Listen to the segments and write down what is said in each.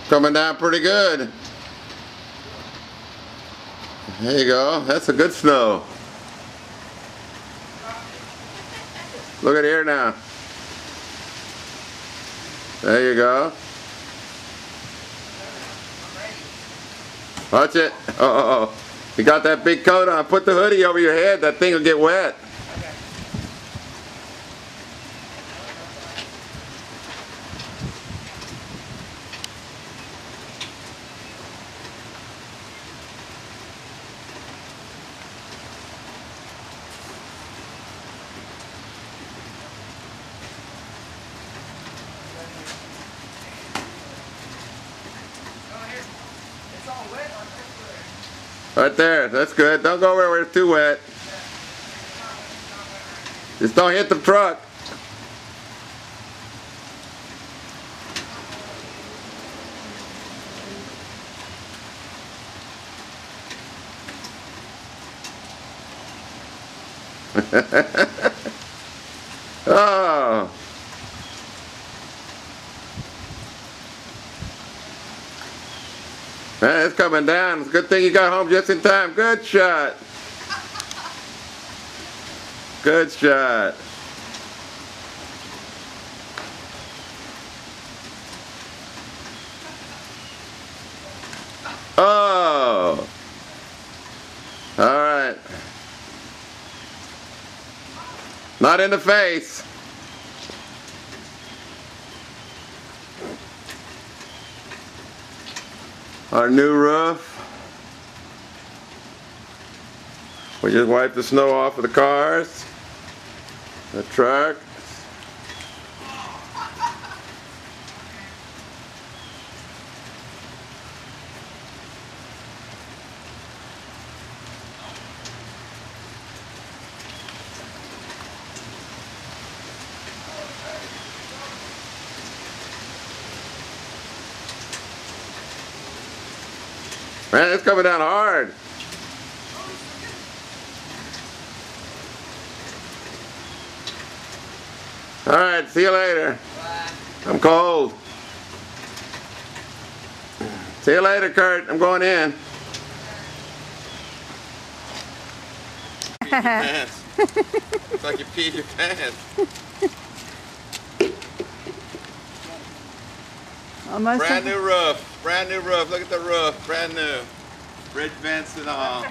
Coming down pretty good. There you go. That's a good snow. Look at here now. There you go. Watch it. Uh-oh. You got that big coat on. Put the hoodie over your head. That thing will get wet. Right there, that's good. Don't go where it's too wet. Just don't hit the truck. Oh. Man, it's coming down. It's a good thing you got home just in time. Good shot. Good shot. Oh. All right. Not in the face. Our new roof. We just wiped the snow off of the cars, the truck. Man, it's coming down hard. All right, see you later. Bye. I'm cold. See you later, Kurt. I'm going in. Peed your pants. Looks like you peed your pants. Almost Brand new roof. Brand new roof. Look at the roof. Brand new. Ridge vents and all.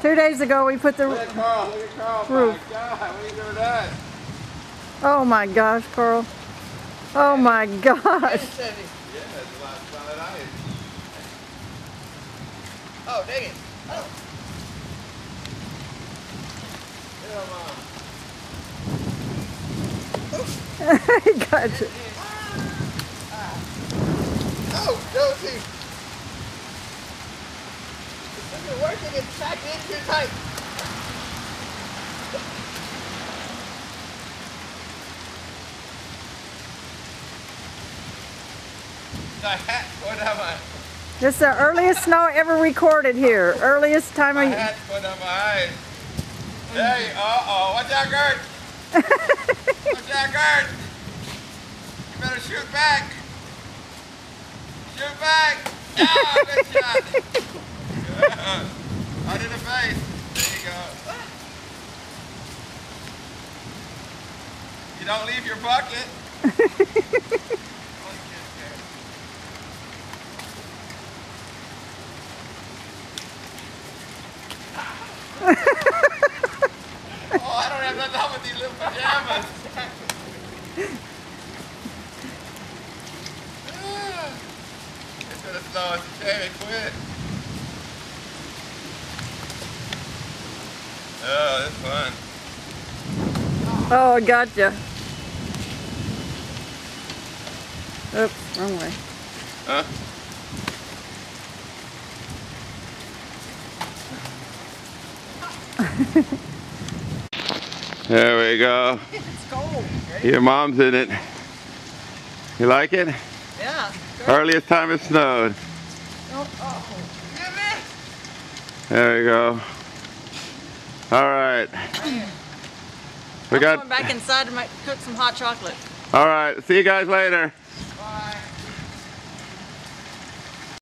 2 days ago we put the Look at Carl. Look at Carl. roof. My God, what are you doing with that? Oh my gosh, Carl. Oh my gosh. Yeah, it's a lot of solid ice. Oh, dang it. Oh. Gotcha. Oh, Josie. This isn't working. It's packed in too tight. My hat, what am I? This is the earliest snow ever recorded here. Earliest time My of hat's put on my eyes. Hey, uh-oh, watch out, Gert. Watch out, Gert. You better shoot back. Shoot back. Yeah, good shot. Right in the face. There you go. You don't leave your bucket. Oh, I don't have nothing on with these little pajamas. It's gonna slow us down and quit. Oh, that's fun. Oh, I gotcha. Oops, wrong way. Huh? There we go. It's cold. Ready? Your mom's in it. You like it? Yeah. Earliest time it snowed. Oh. There we go. All right. We I'm got. going back inside to cook some hot chocolate. All right. See you guys later.